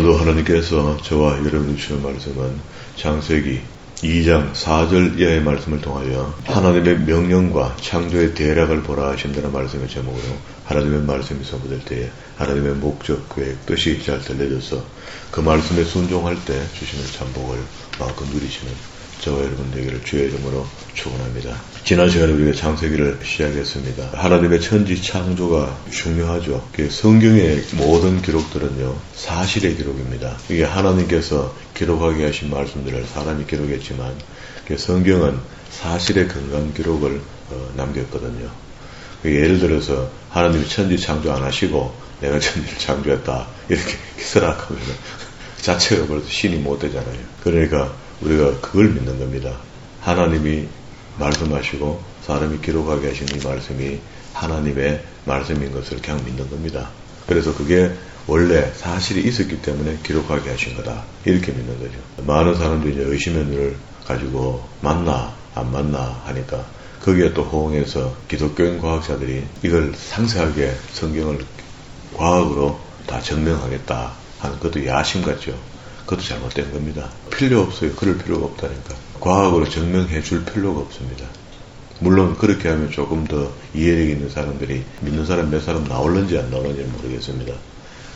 오늘도 하나님께서 저와 여러분이 주는 말씀은 창세기 2장 4절 이하의 말씀을 통하여 하나님의 명령과 창조의 대략을 보라 하신다는 말씀의 제목으로 하나님의 말씀이 선포될 때에 하나님의 목적, 계획, 뜻이 잘 들려져서 그 말씀에 순종할 때 주시는 참복을 마음껏 누리시는 저와 여러분 되기를 주의 이름으로 축원합니다. 지난 시간에 우리가 창세기를 시작했습니다. 하나님의 천지 창조가 중요하죠. 성경의 모든 기록들은요, 사실의 기록입니다. 이게 하나님께서 기록하게 하신 말씀들을 사람이 기록했지만 성경은 사실의 근간 기록을 남겼거든요. 예를 들어서 하나님이 천지 창조 안 하시고 내가 천지를 창조했다 이렇게 기설하면 자체가 벌써 신이 못 되잖아요. 그러니까 우리가 그걸 믿는 겁니다. 하나님이 말씀하시고 사람이 기록하게 하신 이 말씀이 하나님의 말씀인 것을 그냥 믿는 겁니다. 그래서 그게 원래 사실이 있었기 때문에 기록하게 하신 거다 이렇게 믿는 거죠. 많은 사람들이 이제 의심의 눈을 가지고 맞나 안 맞나 하니까 거기에 또 호응해서 기독교인 과학자들이 이걸 상세하게 성경을 과학으로 다 증명하겠다 하는 것도 야심 같죠. 그것도 잘못된 겁니다. 필요 없어요. 그럴 필요가 없다니까. 과학으로 증명해 줄 필요가 없습니다. 물론 그렇게 하면 조금 더 이해력 있는 사람들이 믿는 사람 몇 사람 나올는지 안 나올는지 모르겠습니다.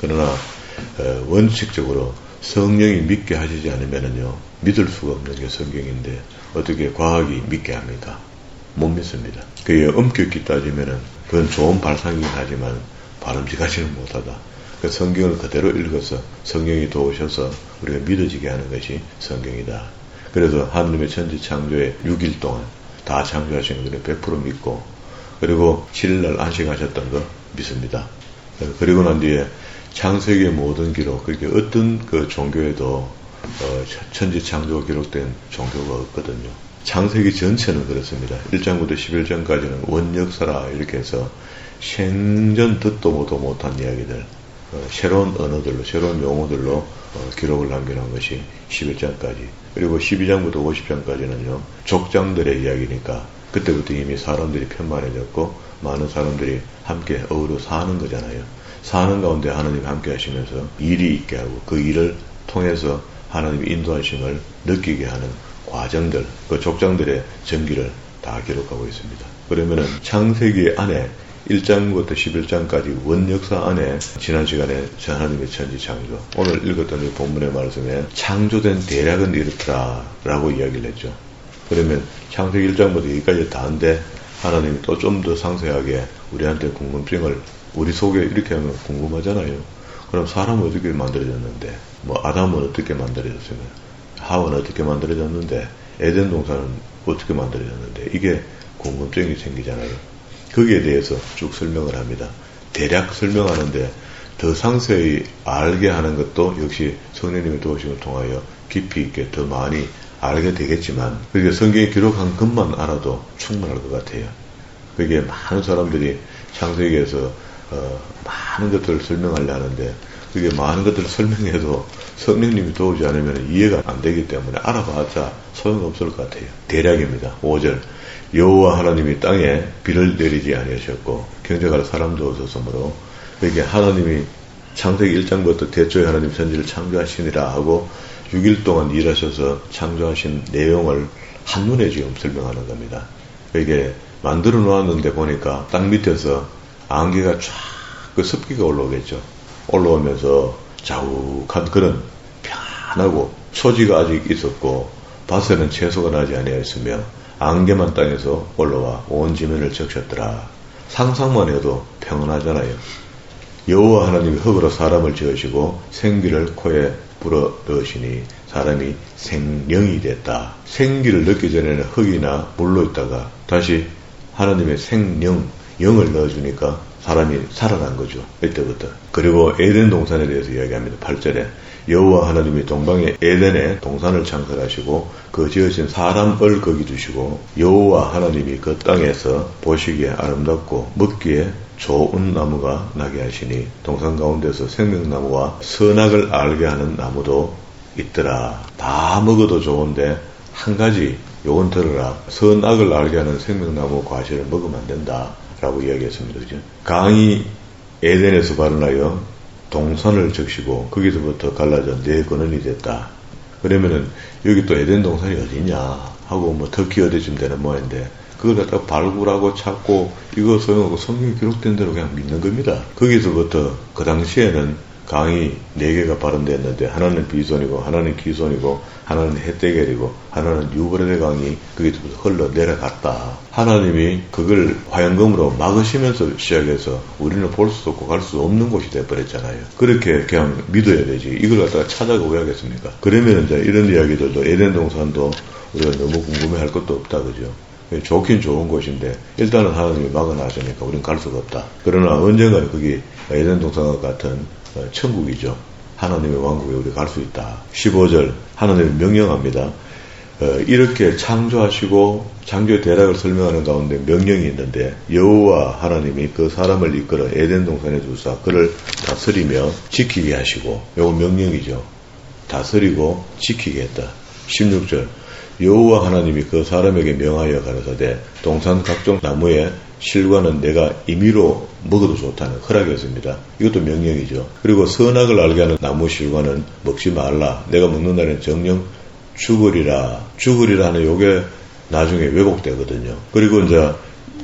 그러나 원칙적으로 성령이 믿게 하시지 않으면요 믿을 수가 없는 게 성경인데 어떻게 과학이 믿게 합니까? 못 믿습니다. 그게 엄격히 따지면은 그건 좋은 발상이긴 하지만 바람직하지는 못하다. 그 성경을 그대로 읽어서 성경이 도우셔서 우리가 믿어지게 하는 것이 성경이다. 그래서 하나님의 천지 창조의 6일 동안 다 창조하신 것을 100% 믿고 그리고 7일날 안식하셨던 거 믿습니다. 그리고 난 뒤에 창세기의 모든 기록, 그렇게 어떤 그 종교에도 천지 창조가 기록된 종교가 없거든요. 창세기 전체는 그렇습니다. 1장부터 11장까지는 원역사라 이렇게 해서 생전 듣도 보도 못한 이야기들 새로운 언어들로 새로운 용어들로 기록을 남겨놓은 것이 11장까지 그리고 12장부터 50장까지는요 족장들의 이야기니까 그때부터 이미 사람들이 편만해졌고 많은 사람들이 함께 어우러 사는 거잖아요. 사는 가운데 하나님이 함께 하시면서 일이 있게 하고 그 일을 통해서 하나님의 인도하심을 느끼게 하는 과정들 그 족장들의 전기를 다 기록하고 있습니다. 그러면은 창세기 안에 1장부터 11장까지 원역사 안에 지난 시간에 하나님의 천지 창조 오늘 읽었던 이 본문의 말씀에 창조된 대략은 이렇더라 라고 이야기를 했죠. 그러면 창세기 1장부터 여기까지 다 한데 하나님이 또 좀 더 상세하게 우리한테 궁금증을 우리 속에 이렇게 하면 궁금하잖아요. 그럼 사람은 어떻게 만들어졌는데 아담은 어떻게 만들어졌으면 하와는 어떻게 만들어졌는데 에덴 동산은 어떻게 만들어졌는데 이게 궁금증이 생기잖아요. 거기에 대해서 쭉 설명을 합니다. 대략 설명하는데 더 상세히 알게 하는 것도 역시 성령님의 도우심을 통하여 깊이 있게 더 많이 알게 되겠지만 그게 성경에 기록한 것만 알아도 충분할 것 같아요. 그게 많은 사람들이 창세기에서 많은 것들을 설명하려 하는데 그게 많은 것들을 설명해도 성령님이 도우지 않으면 이해가 안 되기 때문에 알아봤자 소용없을 것 같아요. 대략입니다. 5절 여호와 하나님이 땅에 비를 내리지 아니하셨고 경작할 사람도 없었으므로 그게 하나님이 창세기 1장부터 대초에 하나님 천지를 창조하시니라 하고 6일 동안 일하셔서 창조하신 내용을 한눈에 지금 설명하는 겁니다. 이게 만들어 놓았는데 보니까 땅 밑에서 안개가 쫙 그 습기가 올라오겠죠. 올라오면서 자욱한 그런 편하고 초지가 아직 있었고 밭에는 채소가 나지 아니하였으며 안개만 땅에서 올라와 온 지면을 적셨더라. 상상만 해도 평온하잖아요. 여호와 하나님이 흙으로 사람을 지으시고 생기를 코에 불어 넣으시니 사람이 생령이 됐다. 생기를 넣기 전에는 흙이나 물로 있다가 다시 하나님의 생령, 영을 넣어주니까 사람이 살아난 거죠. 이때부터. 그리고 에덴 동산에 대해서 이야기합니다. 8절에 여호와 하나님이 동방의 에덴에 동산을 창설하시고 그 지으신 사람을 거기 두시고 여호와 하나님이 그 땅에서 보시기에 아름답고 먹기에 좋은 나무가 나게 하시니 동산 가운데서 생명나무와 선악을 알게 하는 나무도 있더라. 다 먹어도 좋은데 한 가지 요건 들어라. 선악을 알게 하는 생명나무 과실을 먹으면 안 된다 라고 이야기했습니다. 그죠? 강이 에덴에서 발원하여 동산을 적시고 거기서부터 갈라져 네 근원이 됐다. 그러면은 여기 또 에덴 동산이 어디냐 하고 뭐 터키 어디쯤 되는 모양인데 그걸 갖다 발굴하고 찾고 이거 소용없고 성경에 기록된 대로 그냥 믿는 겁니다. 거기서부터 그 당시에는 강이 4개가 발언됐는데 하나는 비손이고 하나는 기손이고 하나는 헷대겔이고 하나는 유브라데 강이 거기서부터 흘러 내려갔다. 하나님이 그걸 화영검으로 막으시면서 시작해서 우리는 볼 수도 없고 갈 수 없는 곳이 돼버렸잖아요. 그렇게 그냥 믿어야 되지. 이걸 갖다가 찾아가 왜 하겠습니까? 그러면 이제 이런 이야기들도 에덴 동산도 우리가 너무 궁금해할 것도 없다, 그죠? 좋긴 좋은 곳인데 일단은 하나님이 막아놨으니까 우리는 갈 수가 없다. 그러나 언젠가는 거기 에덴 동산과 같은 천국이죠. 하나님의 왕국에 우리 갈 수 있다. 15절 하나님이 명령합니다. 이렇게 창조하시고 창조의 대략을 설명하는 가운데 명령이 있는데 여호와 하나님이 그 사람을 이끌어 에덴 동산에 두사 그를 다스리며 지키게 하시고 요거 명령이죠. 다스리고 지키게 했다. 16절 여호와 하나님이 그 사람에게 명하여 가라사대 동산 각종 나무의 실과는 내가 임의로 먹어도 좋다는 허락이었습니다. 이것도 명령이죠. 그리고 선악을 알게 하는 나무 실과는 먹지 말라. 내가 먹는 날에는 정령 죽으리라. 죽으리라는 요게 나중에 왜곡되거든요. 그리고 이제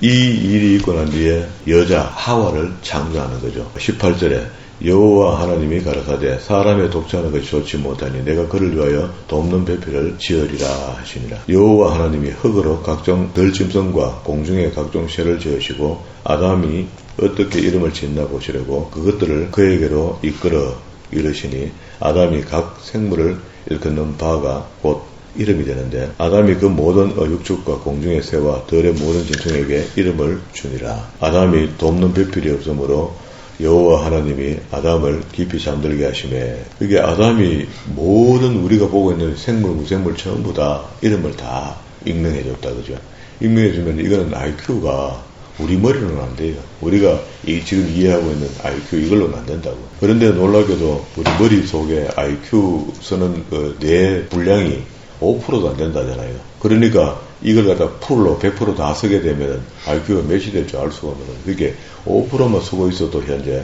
이 일이 있고 난 뒤에 여자 하와를 창조하는 거죠. 18절에 여호와 하나님이 가라사대 사람의 독차하는 것이 좋지 못하니 내가 그를 위하여 돕는 배필을 지으리라 하시니라. 여호와 하나님이 흙으로 각종 들짐승과 공중의 각종 새를 지으시고 아담이 어떻게 이름을 짓나 보시려고 그것들을 그에게로 이끌어 이르시니 아담이 각 생물을 일컫는 바가 곧 이름이 되는데 아담이 그 모든 육축과 공중의 새와 들의 모든 짐승에게 이름을 주니라. 아담이 돕는 배필이 없으므로 여호와 하나님이 아담을 깊이 잠들게 하시매 그게 아담이 모든 우리가 보고 있는 생물, 무생물 전부 다 이름을 다 익명해줬다. 그죠? 익명해주면 이거는 IQ가 우리 머리로는 안 돼요. 우리가 지금 이해하고 있는 IQ 이걸로는 안 된다고. 그런데 놀랍게도 우리 머릿속에 IQ 쓰는 그 뇌 분량이 5%도 안 된다잖아요. 그러니까 이걸 갖다 풀로 100% 다 쓰게 되면 IQ가 몇이 될 줄 알 수가 없는 거예요. 그게 5%만 쓰고 있어도 현재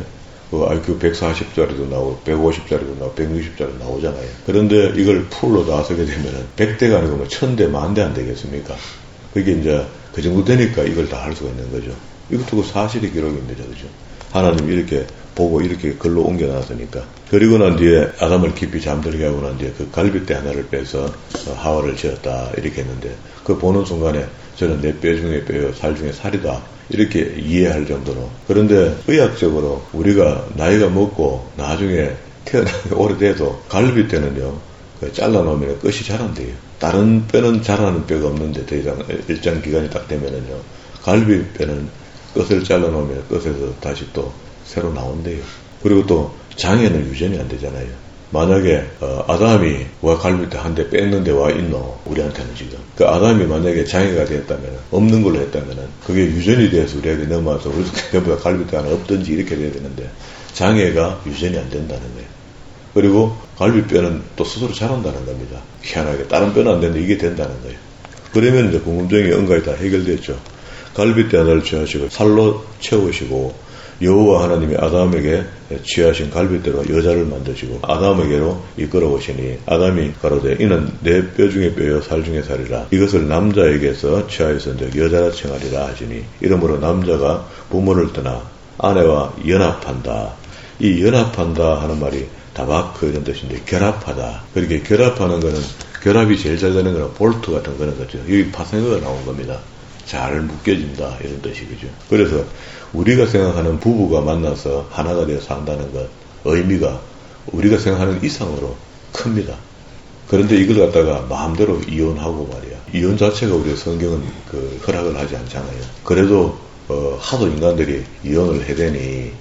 그 IQ 140짜리도 나오고 150짜리도 나오고 160짜리도 나오잖아요. 그런데 이걸 풀로 다 쓰게 되면 100대가 아니고 1000대, 10,000대 안 되겠습니까? 그게 이제 그 정도 되니까 이걸 다 할 수가 있는 거죠. 이것도 그 사실이 기록입니다. 그죠? 하나님이 이렇게 보고 이렇게 글로 옮겨놨으니까. 그리고 난 뒤에 아담을 깊이 잠들게 하고 난 뒤에 그 갈빗대 하나를 빼서 하와를 지었다 이렇게 했는데 그 보는 순간에 저는 내 뼈 중에 뼈요 살 중에 살이다 이렇게 이해할 정도로. 그런데 의학적으로 우리가 나이가 먹고 나중에 태어나기 오래돼도 갈빗대는요 잘라놓으면 끝이 잘 안 돼요. 다른 뼈는 자라는 뼈가 없는데 더 이상 일정 기간이 딱 되면은요 갈빗뼈는 끝을 잘라놓으면 끝에서 다시 또 새로 나온대요. 그리고 또 장애는 유전이 안 되잖아요. 만약에 아담이 와 갈빗대 한 대 뺐는데 와 있노 우리한테는 지금 그 아담이 만약에 장애가 되었다면 없는 걸로 했다면 그게 유전이 돼서 우리에게 넘어와서 우리 전부 다 갈빗대 하나 없든지 이렇게 돼야 되는데 장애가 유전이 안 된다는 거예요. 그리고 갈빗뼈는 또 스스로 자란다는 겁니다. 희한하게 다른 뼈는 안 되는데 이게 된다는 거예요. 그러면 이제 궁금증이 언가히 다 해결됐죠. 갈빗대 하나를 취하시고 살로 채우시고 여호와 하나님이 아담에게 취하신 갈빗대로 여자를 만드시고 아담에게로 이끌어 오시니 아담이 가로되 이는 내 뼈 중에 뼈요 살 중에 살이라 이것을 남자에게서 취하였은즉 여자라稱하리라 하시니 이러므로 남자가 부모를 떠나 아내와 연합한다. 이 연합한다 하는 말이 다바크 이런 뜻인데 결합하다. 그렇게 결합하는 거는 결합이 제일 잘 되는 거는 볼트 같은 거는 거죠. 여기 파생어가 나온 겁니다. 잘 묶여진다 이런 뜻이죠. 그래서 우리가 생각하는 부부가 만나서 하나가 되어 산다는 것 의미가 우리가 생각하는 이상으로 큽니다. 그런데 이걸 갖다가 마음대로 이혼하고 말이야. 이혼 자체가 우리 성경은 그 허락을 하지 않잖아요. 그래도 하도 인간들이 이혼을 해대니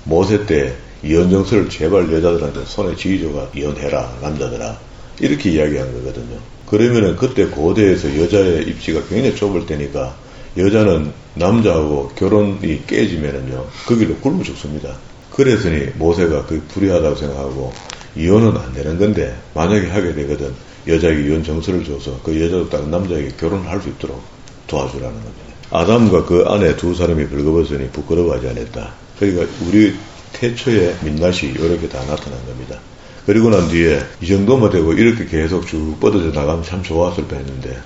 모세 때 이혼 정서를 제발 여자들한테 손에 쥐어줘가 이혼해라 남자들아 이렇게 이야기한 거거든요. 그러면은 그때 고대에서 여자의 입지가 굉장히 좁을 때니까 여자는 남자하고 결혼이 깨지면은요 그 길로 굶어 죽습니다. 그랬으니 모세가 그 불의하다고 생각하고 이혼은 안 되는 건데 만약에 하게 되거든 여자에게 이혼 정서를 줘서 그 여자도 다른 남자에게 결혼을 할 수 있도록 도와주라는 겁니다. 아담과 그 아내 두 사람이 벌거벗으니 부끄러워하지 않았다. 그러니까 우리 태초의 민낯이 이렇게 다 나타난 겁니다. 그리고 난 뒤에 이 정도만 되고 이렇게 계속 쭉 뻗어져 나가면 참 좋았을 뻔했는데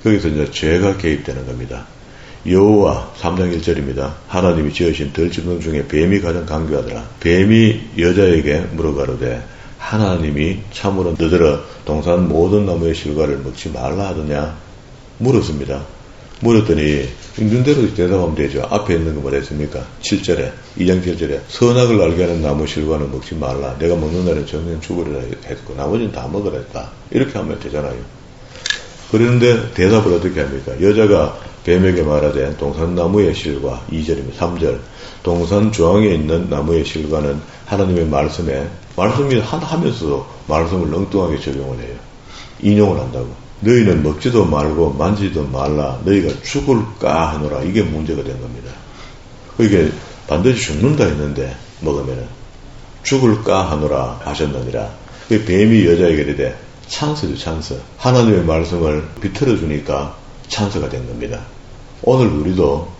거기서 이제 죄가 개입되는 겁니다. 여호와 3장 1절입니다. 하나님이 지으신 들짐승 중에 뱀이 가장 강교하더라. 뱀이 여자에게 물어가로되 하나님이 참으로 너더러 동산 모든 나무의 실과를 먹지 말라 하더냐 물었습니다. 물었더니 있는 대로 대답하면 되죠. 앞에 있는 거 뭐라 했습니까? 7절에 2장 7절에 선악을 알게 하는 나무 실과는 먹지 말라. 내가 먹는 날은 정녕 죽으리라 했고 나머지는 다 먹으라 했다. 이렇게 하면 되잖아요. 그런데 대답을 어떻게 합니까? 여자가 뱀에게 말하되 동산나무의 실과 2절입니다. 3절 동산 중앙에 있는 나무의 실과는 하나님의 말씀이 하면서도 말씀을 엉뚱하게 적용을 해요. 인용을 한다고. 너희는 먹지도 말고 만지지도 말라. 너희가 죽을까 하노라. 이게 문제가 된 겁니다. 이게 반드시 죽는다 했는데 먹으면은 죽을까 하노라 하셨느니라. 뱀이 여자에게 이르되 찬스죠, 찬스. 하나님의 말씀을 비틀어 주니까 찬스가 된 겁니다. 오늘 우리도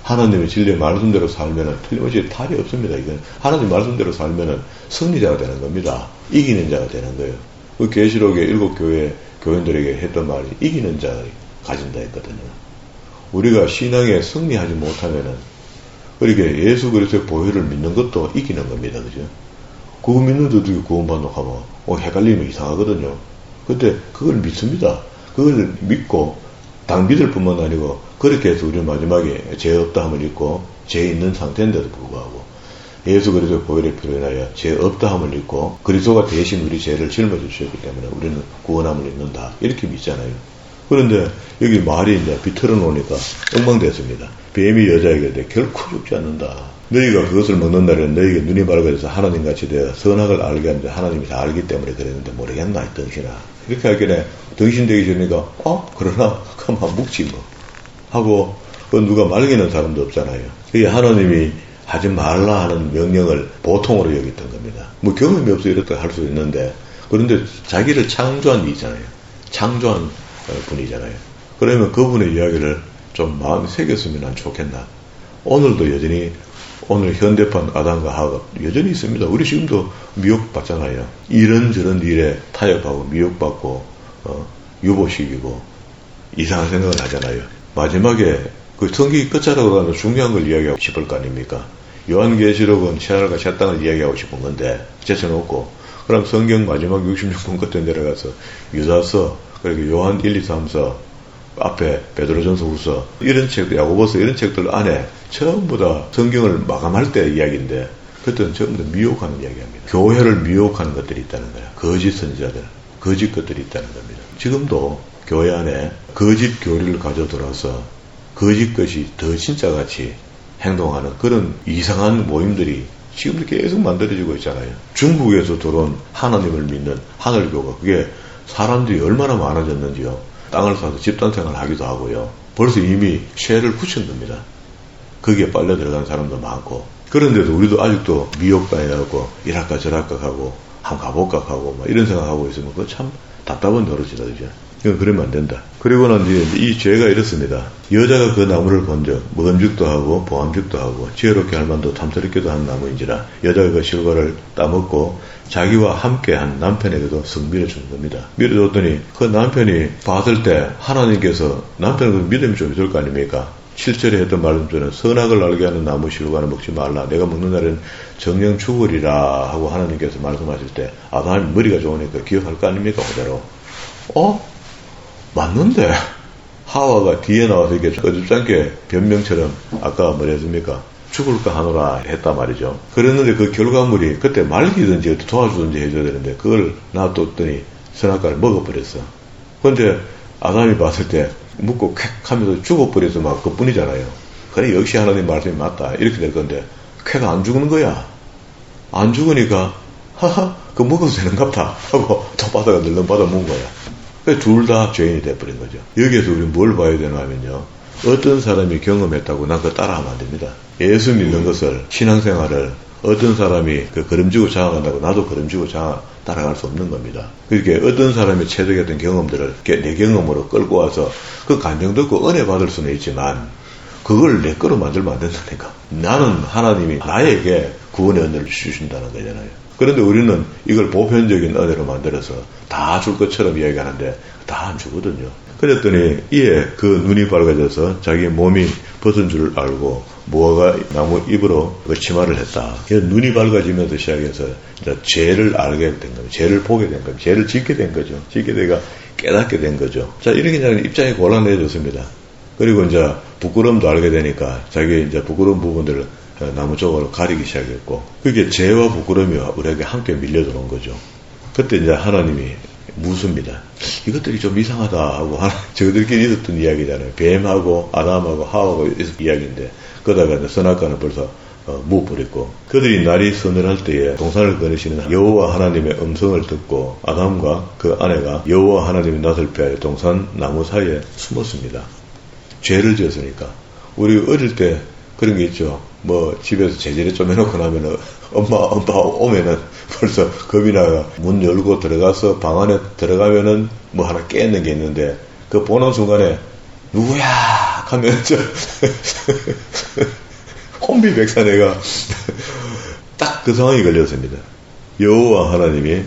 하나님의 진리의 말씀대로 살면은 틀림없이 탈이 없습니다. 이건 하나님 말씀대로 살면은 승리자가 되는 겁니다. 이기는 자가 되는 거예요. 그 계시록의 7교회 교인들에게 했던 말이 이기는 자가 가진다 했거든요. 우리가 신앙에 승리하지 못하면은 그렇게 예수 그리스도의 보혈을 믿는 것도 이기는 겁니다. 그죠? 그거 믿는데 어떻게 구원받는다고 하면 헷갈리면 이상하거든요. 근데 그걸 믿습니다. 그걸 믿고 당 믿을 뿐만 아니고 그렇게 해서 우리 마지막에 죄 없다 함을 잊고 죄 있는 상태인데도 불구하고 예수 그리스도의 보혈의 피로 인하여 죄 없다 함을 잊고 그리스도가 대신 우리 죄를 짊어져 주셨기 때문에 우리는 구원함을 잊는다. 이렇게 믿잖아요. 그런데 여기 말이 이제 비틀어 놓으니까 엉망됐습니다. 뱀이 여자에게 결코 죽지 않는다. 너희가 그것을 먹는 날에는 너희에게 눈이 밝아져서 하나님같이 되어 선악을 알게 하는데 하나님이 다 알기 때문에 그랬는데 모르겠나 이 덩신아. 이렇게 하길래 덩신 되기 전이니까 그러나 그만 묵지 뭐 하고 누가 말리는 사람도 없잖아요. 그게 하나님이 하지 말라 하는 명령을 보통으로 여겼던 겁니다. 뭐 경험이 없어 이렇게 할 수 있는데 그런데 자기를 창조한 이잖아요. 창조한 분이잖아요. 그러면 그분의 이야기를 좀 마음에 새겼으면 좋겠나. 오늘도 여전히 오늘 현대판 아담과 하와가 여전히 있습니다. 우리 지금도 미혹받잖아요. 이런저런 일에 타협하고 미혹받고 유보시키고 이상한 생각을 하잖아요. 마지막에 그 성경이 끝자락으로 가면 중요한 걸 이야기하고 싶을 거 아닙니까? 요한계시록은 새하늘과 새 땅을 이야기하고 싶은 건데 제쳐놓고 그럼 성경 마지막 66번 끝에 내려가서 유다서 그리고 요한 1, 2, 3서 앞에 베드로전서 후서 이런 책들 야고보서 이런 책들 안에 전부 다 성경을 마감할 때 이야기인데 그때는 전부 다 미혹하는 이야기합니다. 교회를 미혹하는 것들이 있다는 거야. 거짓 선지자들, 거짓 것들이 있다는 겁니다. 지금도 교회 안에 거짓 교리를 가져들어서 거짓 것이 더 진짜같이 행동하는 그런 이상한 모임들이 지금도 계속 만들어지고 있잖아요. 중국에서 들어온 하나님을 믿는 하늘교가 그게 사람들이 얼마나 많아졌는지요. 땅을 사서 집단생활을 하기도 하고요. 벌써 이미 쇠를 붙인 겁니다. 거기에 빨려 들어간 사람도 많고 그런데도 우리도 아직도 미혹당해갖고 이랄까 저랄까 하고 한번 가볼까 하고 막 이런 생각하고 있으면 그거 참 답답한 노릇이다. 그죠? 그러면 안 된다. 그리고 난 뒤에 이 죄가 이렇습니다. 여자가 그 나무를 본즉 먹음직도 하고 보암직도 하고 지혜롭게 할 만도 탐스럽기도 한 나무인지라 여자가 그 실과를 따먹고 자기와 함께한 남편에게도 성밀어 주는 겁니다. 밀어줬더니 그 남편이 봤을 때 하나님께서 남편은 믿음이 좀 있을 거 아닙니까? 7절에 했던 말씀처럼 선악을 알게 하는 나무 실과는 먹지 말라. 내가 먹는 날은 정령 죽으리라 하고 하나님께서 말씀하실 때 아담이 머리가 좋으니까 기억할 거 아닙니까? 그대로. 맞는데 하와가 뒤에 나와서 이렇게 어줍잖게 변명처럼 아까 뭐랬습니까? 죽을까 하노라 했단 말이죠. 그랬는데 그 결과물이 그때 말리든지 도와주든지 해줘야 되는데 그걸 놔뒀더니 선악과를 먹어버렸어. 그런데 아담이 봤을 때 묻고 쾌 하면서 죽어버려서 막 그뿐이잖아요. 그래 역시 하나님 말씀이 맞다 이렇게 될 건데 쾌가 안 죽는 거야. 안 죽으니까 하하 그거 먹어도 되는갑다 하고 또 바다가 늘름 받아 먹은 거야. 둘 다 죄인이 돼버린 거죠. 여기에서 우리 뭘 봐야 되나 하면요. 어떤 사람이 경험했다고 난 그거 따라하면 안 됩니다. 예수 믿는 것을 신앙생활을 어떤 사람이 그 걸음지고 장악한다고 나도 걸음지고 따라갈 수 없는 겁니다. 그렇게 어떤 사람이 체득했던 경험들을 내 경험으로 끌고 와서 그 감정 듣고 은혜 받을 수는 있지만 그걸 내 거로 만들면 안 된다니까. 나는 하나님이 나에게 구원의 은혜를 주신다는 거잖아요. 그런데 우리는 이걸 보편적인 은혜로 만들어서 다 줄 것처럼 이야기하는데 다 안 주거든요. 그랬더니 이에 그 눈이 밝아져서 자기 몸이 벗은 줄 알고 무화과 나무 잎으로 그 치마를 했다. 그래서 눈이 밝아지면서 시작해서 이제 죄를 알게 된 거죠. 죄를 보게 된 거죠. 죄를 짓게 된 거죠. 짓게 되가 깨닫게 된 거죠. 자, 이렇게 이제 입장이 곤란해졌습니다. 그리고 이제 부끄러움도 알게 되니까 자기 이제 부끄러운 부분들을 나무 쪽으로 가리기 시작했고, 그게 죄와 부끄러움이 우리에게 함께 밀려들어온 거죠. 그때 이제 하나님이 묻습니다. 이것들이 좀 이상하다 하고, 저들끼리 있었던 이야기잖아요. 뱀하고 아담하고 하와하고 이야기인데, 그러다가 이제 선악과는 벌써 묵어버렸고, 그들이 날이 서늘할 때에 동산을 거니시는 여호와 하나님의 음성을 듣고 아담과 그 아내가 여호와 하나님의 낯을 피하여 동산 나무 사이에 숨었습니다. 죄를 지었으니까. 우리 어릴 때 그런 게 있죠. 뭐 집에서 제재를 좀 해놓고 나면은 엄마 오면은 벌써 겁이 나가 문 열고 들어가서 방 안에 들어가면은 뭐 하나 깨는 게 있는데, 그 보는 순간에 누구야 하면 혼비백산해가 딱 그 상황이 걸렸습니다. 여호와 하나님이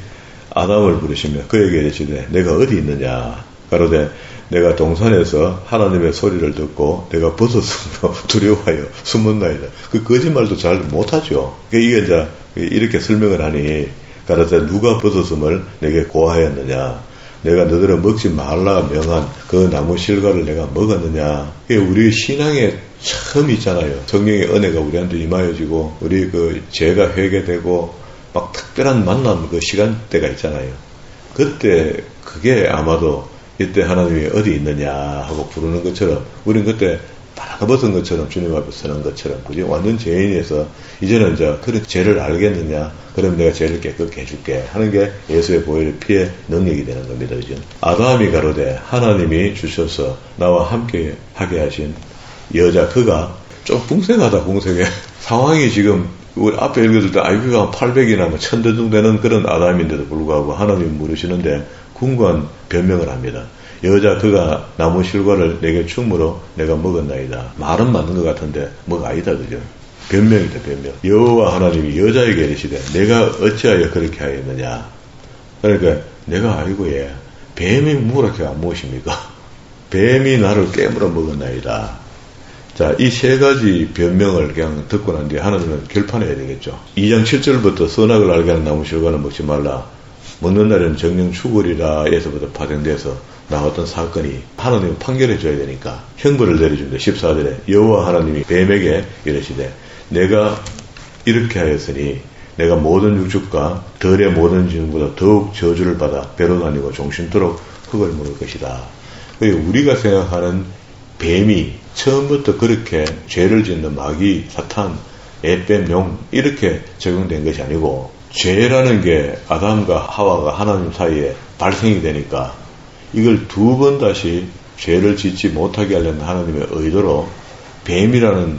아담을 부르시며 그에게 이르시되 내가 어디 있느냐 가로되 내가 동산에서 하나님의 소리를 듣고 내가 벗었으므로 두려워하여 숨었나이다. 그 거짓말도 잘 못하죠. 이게 이제 이렇게 설명을 하니 가로되 누가 벗었음을 내게 고하였느냐, 내가 너희를 먹지 말라 명한 그 나무 실과를 내가 먹었느냐. 이게 우리 신앙의 처음 있잖아요. 성령의 은혜가 우리한테 임하여지고 우리 그 죄가 회개되고 막 특별한 만남 그 시간대가 있잖아요. 그때 그게 아마도 이때 하나님이 어디 있느냐 하고 부르는 것처럼, 우린 그때 바라벗은 것처럼 주님 앞에 서는 것처럼, 그죠? 완전 죄인에서 이제는 이제 그런 죄를 알겠느냐, 그럼 내가 죄를 깨끗게 해줄게 하는 게 예수의 보혈의 피의 능력이 되는 겁니다. 그죠? 아담이 가로되 하나님이 주셔서 나와 함께 하게 하신 여자 그가 좀 붕생하다. 상황이 지금 우리 앞에 읽어줄 때 IQ가 800이나 뭐 1000대 정도 되는 그런 아담인데도 불구하고 하나님이 물으시는데 궁금한 변명을 합니다. 여자 그가 나무 실과를 내게 충무로 내가 먹었나이다. 말은 맞는 것 같은데 뭐가 아니다. 그죠? 변명이다. 변명. 여호와 하나님이 여자에게 이르시되 내가 어찌하여 그렇게 하였느냐. 그러니까 내가 아이고 예 뱀이 무엇게 안 무엇입니까? 뱀이 나를 깨물어 먹었나이다. 자, 이 세 가지 변명을 그냥 듣고 난 뒤에 하나님은 결판해야 되겠죠. 2장 7절부터 선악을 알게 하는 나무 실과는 먹지 말라. 먹는 날에는 정령 죽으리라 에서부터 파생돼서 나왔던 사건이 하나님이 판결해 줘야 되니까 형벌을 내려줍니다. 14절에 여호와 하나님이 뱀에게 이르시되 내가 이렇게 하였으니 내가 모든 육축과 덜의 모든 짐보다 더욱 저주를 받아 배로 다니고 종신토록 흙을 먹을 것이다. 우리가 생각하는 뱀이 처음부터 그렇게 죄를 짓는 마귀, 사탄, 애뱀, 용 이렇게 적용된 것이 아니고, 죄라는 게 아담과 하와가 하나님 사이에 발생이 되니까 이걸 두 번 다시 죄를 짓지 못하게 하려는 하나님의 의도로 뱀이라는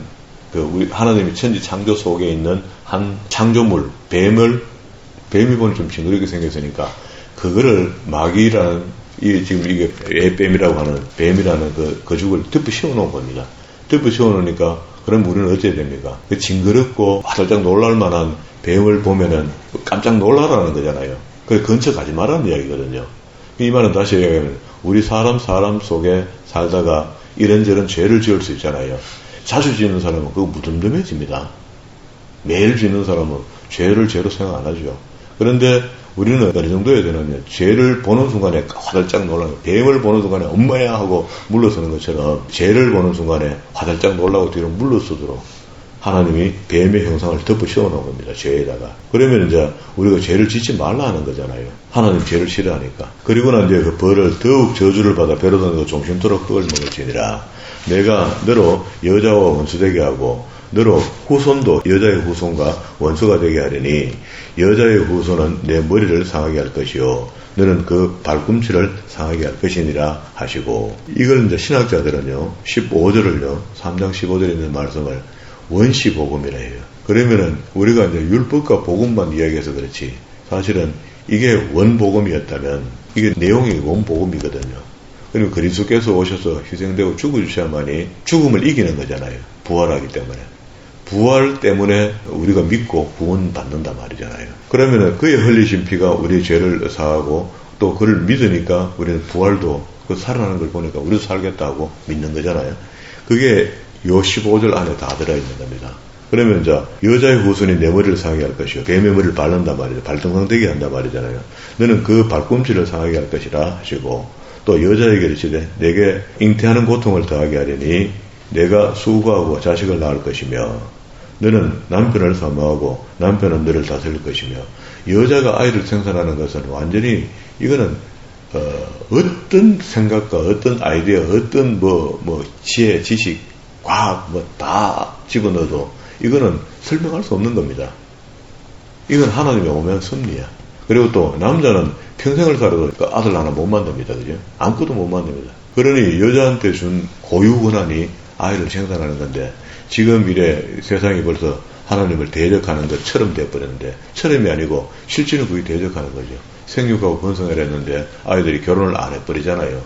우리 하나님의 천지 창조 속에 있는 한 창조물, 뱀이 보니 좀 징그럽게 생겼으니까 그거를 마귀라는 지금 이게 애뱀이라고 하는 뱀이라는 그 거죽을 덮어 씌워놓은 겁니다. 덮어 씌워놓으니까 그럼 우리는 어찌해야 됩니까? 그 징그럽고 화들짝 놀랄 만한 뱀을 보면은 깜짝 놀라라는 거잖아요. 그 근처 가지 말라는 이야기거든요. 이 말은 다시 얘기하면 우리 사람 속에 살다가 이런저런 죄를 지을 수 있잖아요. 자주 짓는 사람은 그거 무덤덤해집니다. 매일 짓는 사람은 죄를 죄로 생각 안 하죠. 그런데 우리는 어느 정도에 되느냐, 죄를 보는 순간에 화들짝 놀라고, 뱀을 보는 순간에 엄마야 하고 물러서는 것처럼 죄를 보는 순간에 화들짝 놀라고 뒤로 물러서도록 하나님이 뱀의 형상을 덮어 씌워놓은 겁니다. 죄에다가. 그러면 이제 우리가 죄를 짓지 말라 하는 거잖아요. 하나님 죄를 싫어하니까. 그리고 난 뒤에 그 벌을 더욱 저주를 받아 배로 다니고 종신토록 흙을 먹을지니라. 내가 너로 여자와 원수되게 하고 너로 후손도 여자의 후손과 원수가 되게 하리니 여자의 후손은 내 머리를 상하게 할 것이요 너는 그 발꿈치를 상하게 할 것이니라 하시고, 이걸 이제 신학자들은요 15절을요 3장 15절에 있는 말씀을 원시복음이라 해요. 그러면은 우리가 이제 율법과 복음만 이야기해서 그렇지 사실은 이게 원복음이었다면 이게 내용이 원복음이거든요. 그리고 그리스도께서 오셔서 희생되고 죽어주셔야만이 죽음을 이기는 거잖아요. 부활하기 때문에. 부활 때문에 우리가 믿고 구원 받는단 말이잖아요. 그러면은 그의 흘리신 피가 우리의 죄를 사하고 또 그를 믿으니까 우리는 부활도 그 살아나는 걸 보니까 우리도 살겠다고 믿는 거잖아요. 그게 요 15절 안에 다 들어있는 겁니다. 그러면 이제 여자의 후손이 내 머리를 상하게 할 것이요 뱀의 머리를 바른단 말이죠. 발등상되게 한단 말이잖아요. 너는 그 발꿈치를 상하게 할 것이라 하시고 또 여자에게 이르시되 내게 잉태하는 고통을 더하게 하려니 내가 수고하고 자식을 낳을 것이며 너는 남편을 사모하고 남편은 너를 다스릴 것이며 여자가 아이를 생산하는 것은 완전히 이거는 어떤 생각과 어떤 아이디어 어떤 지혜 지식 과학 다 집어넣어도 이거는 설명할 수 없는 겁니다. 이건 하나님의 오면 섭리야. 그리고 또 남자는 평생을 살아도 그 아들 하나 못 만듭니다. 그죠? 아무것도 못 만듭니다. 그러니 여자한테 준 고유 권한이 아이를 생산하는 건데 지금 이래 세상이 벌써 하나님을 대적하는 것처럼 돼버렸는데 처럼이 아니고 실제는 그게 대적하는 거죠. 생육하고 번성을 했는데 아이들이 결혼을 안 해버리잖아요.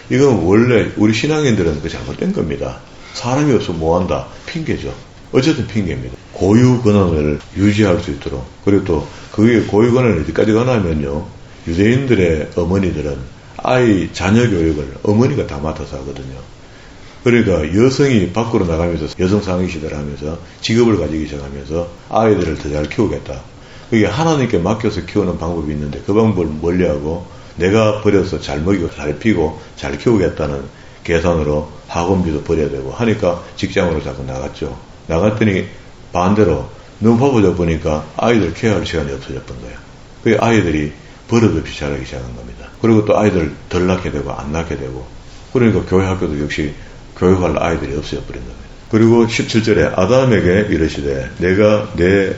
이건 원래 우리 신앙인들은 그 잘못된 겁니다. 사람이 없으면 뭐한다? 핑계죠. 어쨌든 핑계입니다. 고유 권한을 유지할 수 있도록 그리고 또 그게 고유 권한을 어디까지 가냐면요. 유대인들의 어머니들은 아이 자녀 교육을 어머니가 다 맡아서 하거든요. 그러니까 여성이 밖으로 나가면서 여성 상위 시대를 하면서 직업을 가지기 시작하면서 아이들을 더 잘 키우겠다. 그게 하나님께 맡겨서 키우는 방법이 있는데 그 방법을 멀리하고 내가 버려서 잘 먹이고 잘 피고 잘 키우겠다는 계산으로 학원비도 버려야 되고 하니까 직장으로 자꾸 나갔죠. 나갔더니 반대로 너무 바빠져 보니까 아이들 케어할 시간이 없어져 본 거야. 그 아이들이 버릇없이 자라기 시작한 겁니다. 그리고 또 아이들 덜 낳게 되고 안 낳게 되고 그러니까 교회 학교도 역시 교육할 아이들이 없어져 버린 겁니다. 그리고 17절에 아담에게 이르시되 내가 내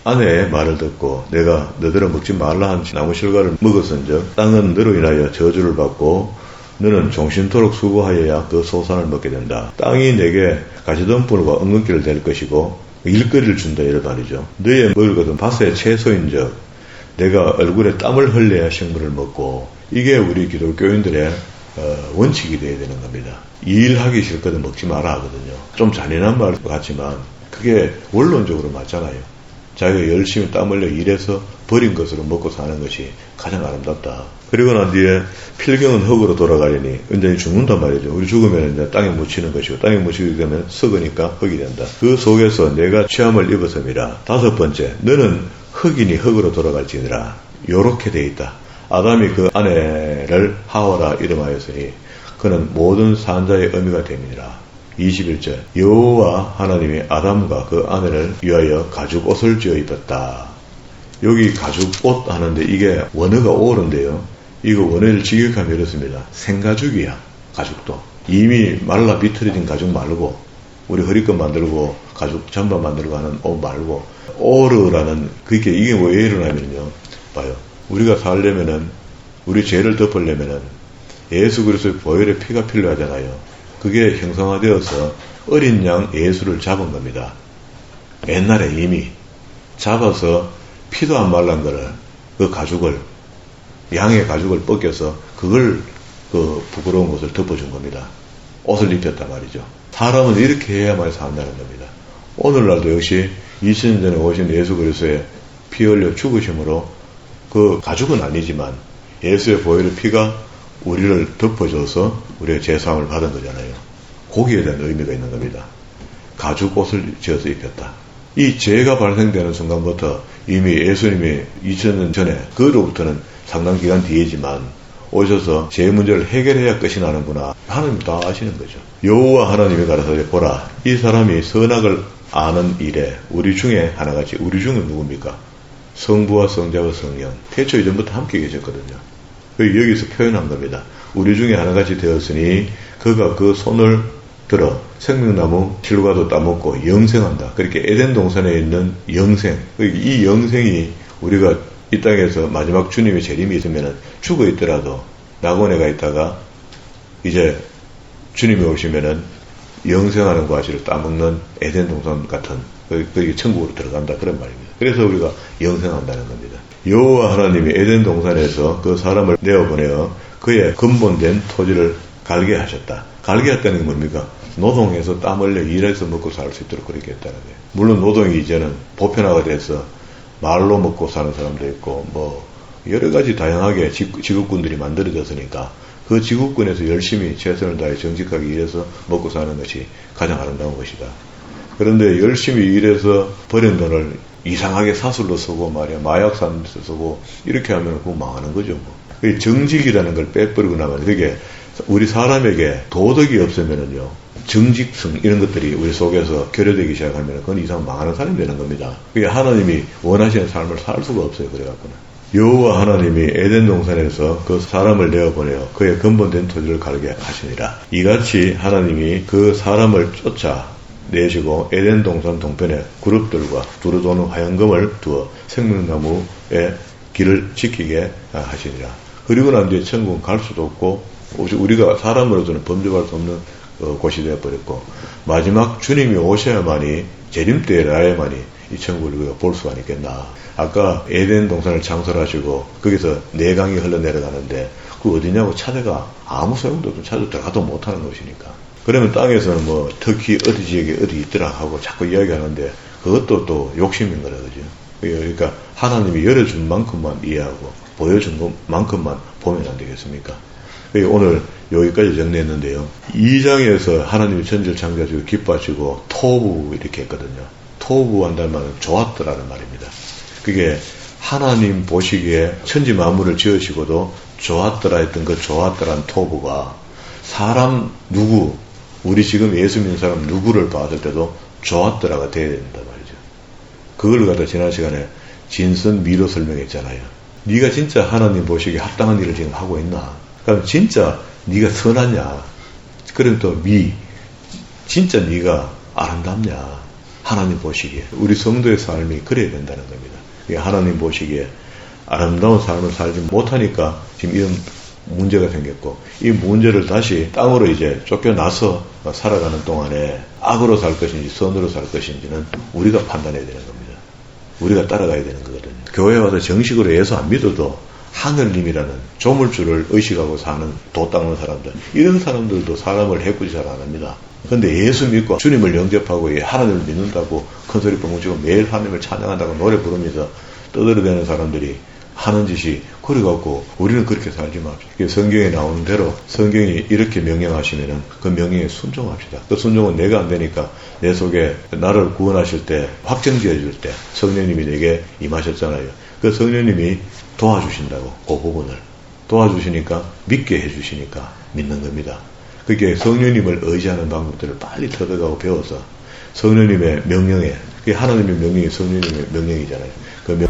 아내의 말을 듣고 내가 너더러 먹지 말라 한 나무 실과를 먹었은즉 땅은 너로 인하여 저주를 받고 너는 종신토록 수고하여야 그 소산을 먹게 된다. 땅이 내게 가시덤불과 은근기를 될 것이고 일거리를 준다 이런 말이죠. 너의 먹을 것은 밭의 채소인즉 내가 얼굴에 땀을 흘려야 식물을 먹고 이게 우리 기독교인들의 원칙이 되어야 되는 겁니다. 일하기 싫거든 먹지 마라 하거든요. 좀 잔인한 말 같지만 그게 원론적으로 맞잖아요. 자기가 열심히 땀 흘려 일해서 버린 것으로 먹고 사는 것이 가장 아름답다. 그리고 난 뒤에 필경은 흙으로 돌아가려니 완전히 죽는단 말이죠. 우리 죽으면 이제 땅에 묻히는 것이고 땅에 묻히게 되면 썩으니까 흙이 된다. 그 속에서 내가 취함을 입었음이라. 5번째 너는 흙이니 흙으로 돌아갈지니라. 요렇게 돼 있다. 아담이 그 아내를 하와라 이름하였으니 그는 모든 산자의 의미가 됨이니라. 21절 여호와 하나님이 아담과 그 아내를 위하여 가죽 옷을 지어 입혔다. 여기 가죽 옷 하는데 이게 원어가 오른데요. 이거 원어를 직역하면 이렇습니다. 생가죽이야. 가죽도. 이미 말라 비틀어진 가죽 말고 우리 허리끈 만들고 가죽 잠바 만들고 하는 옷 말고 오르라는 그게 이게 왜 이러냐면요. 봐요. 우리가 살려면은 우리 죄를 덮으려면은 예수 그리스도의 보혈의 피가 필요하잖아요. 그게 형성화되어서 어린 양 예수를 잡은 겁니다. 옛날에 이미 잡아서 피도 안 말란 거를 그 가죽을 양의 가죽을 벗겨서 그걸 그 부끄러운 것을 덮어준 겁니다. 옷을 입혔단 말이죠. 사람은 이렇게 해야만 산다는 겁니다. 오늘날도 역시 2000년 전에 오신 예수 그리스도의 피 흘려 죽으심으로 그 가죽은 아니지만 예수의 보혈의 피가 우리를 덮어줘서 우리가 죄사함을 받은 거잖아요. 거기에 대한 의미가 있는 겁니다. 가죽 옷을 지어서 입혔다. 이 죄가 발생되는 순간부터 이미 예수님이 2000년 전에 그로부터는 상당 기간 뒤이지만 오셔서 죄 문제를 해결해야 끝이 나는구나. 하나님 다 아시는 거죠. 여호와 하나님이 가라사대 보라 이 사람이 선악을 아는 일에 우리 중에 하나같이 우리 중은 누굽니까? 성부와 성자와 성령 태초 이전부터 함께 계셨거든요. 여기서 표현한 겁니다. 우리 중에 하나같이 되었으니 그가 그 손을 들어 생명나무 실과도 따먹고 영생한다. 그렇게 에덴 동산에 있는 영생. 이 영생이 우리가 이 땅에서 마지막 주님의 재림이 있으면 죽어 있더라도 낙원에 있다가 이제 주님이 오시면은 영생하는 과실을 따먹는 에덴 동산 같은 거기 천국으로 들어간다 그런 말입니다. 그래서 우리가 영생한다는 겁니다. 여호와 하나님이 에덴 동산에서 그 사람을 내어보내어 그의 근본된 토지를 갈게 하셨다. 갈게 했다는 게 뭡니까? 노동해서 땀 흘려 일해서 먹고 살 수 있도록 그렇게 했다는 거예요. 물론 노동이 이제는 보편화가 돼서 말로 먹고 사는 사람도 있고 뭐 여러 가지 다양하게 직업군들이 만들어졌으니까 그 직업군에서 열심히 최선을 다해 정직하게 일해서 먹고 사는 것이 가장 아름다운 것이다. 그런데 열심히 일해서 버린 돈을 이상하게 사술로 쓰고 말이야 마약 사는 데서 쓰고 이렇게 하면 그거 망하는 거죠. 뭐. 정직이라는 걸 빼버리고 나면 그게 우리 사람에게 도덕이 없으면은요 정직성 이런 것들이 우리 속에서 결여되기 시작하면 그건 이상 망하는 사람이 되는 겁니다. 그게 하나님이 원하시는 삶을 살 수가 없어요. 그래갖고는 여호와 하나님이 에덴 동산에서 그 사람을 내어보내어 그의 근본된 토지를 가르게 하시니라. 이같이 하나님이 그 사람을 쫓아 내시고 에덴 동산 동편에 그룹들과 두루 도는 화영금을 두어 생명나무의 길을 지키게 하시니라. 그리고 난 뒤에 천국은 갈 수도 없고 우리가 사람으로서는 범접할 수 없는 곳이 되어버렸고 마지막 주님이 오셔야만이 재림때라야만이 이 천국을 우리가 볼 수가 있겠나. 아까 에덴 동산을 창설하시고 거기서 내강이 흘러내려가는데 그 어디냐고 찾아가 아무 소용도 없고 찾아 들어가도 못하는 곳이니까. 그러면 땅에서는 뭐 특히 어디 지역에 어디 있더라 하고 자꾸 이야기하는데 그것도 또 욕심인 거라 그죠. 그러니까 하나님이 열어준 만큼만 이해하고 보여준 것만큼만 보면 안 되겠습니까? 오늘 여기까지 정리했는데요. 2장에서 하나님이 천지를 창조하시고 기뻐하시고 토부 이렇게 했거든요. 토부 한다는 말은 좋았더라는 말입니다. 그게 하나님 보시기에 천지 만물을 지으시고도 좋았더라 했던 그 좋았더라는 토부가 사람 누구 우리 지금 예수 믿는 사람 누구를 봤을 때도 좋았더라가 돼야 된단 말이죠. 그걸 갖다 지난 시간에 진선미로 설명했잖아요. 네가 진짜 하나님 보시기에 합당한 일을 지금 하고 있나? 그럼 진짜 네가 선하냐? 그럼 또 진짜 네가 아름답냐? 하나님 보시기에 우리 성도의 삶이 그래야 된다는 겁니다. 하나님 보시기에 아름다운 삶을 살지 못하니까 지금 이런 문제가 생겼고 이 문제를 다시 땅으로 이제 쫓겨나서 살아가는 동안에 악으로 살 것인지 선으로 살 것인지는 우리가 판단해야 되는 겁니다. 우리가 따라가야 되는 거거든요. 교회 와서 정식으로 예수 안 믿어도 하늘님이라는 조물주를 의식하고 사는 도 닦는 사람들 이런 사람들도 사람을 해꾸지 잘 안 합니다. 그런데 예수 믿고 주님을 영접하고 하나님을 믿는다고 큰소리 뻥뻥 치고 매일 하나님을 찬양한다고 노래 부르면서 떠들어대는 사람들이 하는 짓이 그래갖고 우리는 그렇게 살지 맙시다. 성경에 나오는 대로 성경이 이렇게 명령하시면은 그 명령에 순종합시다. 그 순종은 내가 안 되니까 내 속에 나를 구원하실 때 확정지어 줄 때 성령님이 내게 임하셨잖아요. 그 성령님이 도와주신다고 그 부분을 도와주시니까 믿게 해주시니까 믿는 겁니다. 그게 성령님을 의지하는 방법들을 빨리 터득하고 배워서 성령님의 명령에 그게 하나님의 명령이 성령님의 명령이잖아요. 그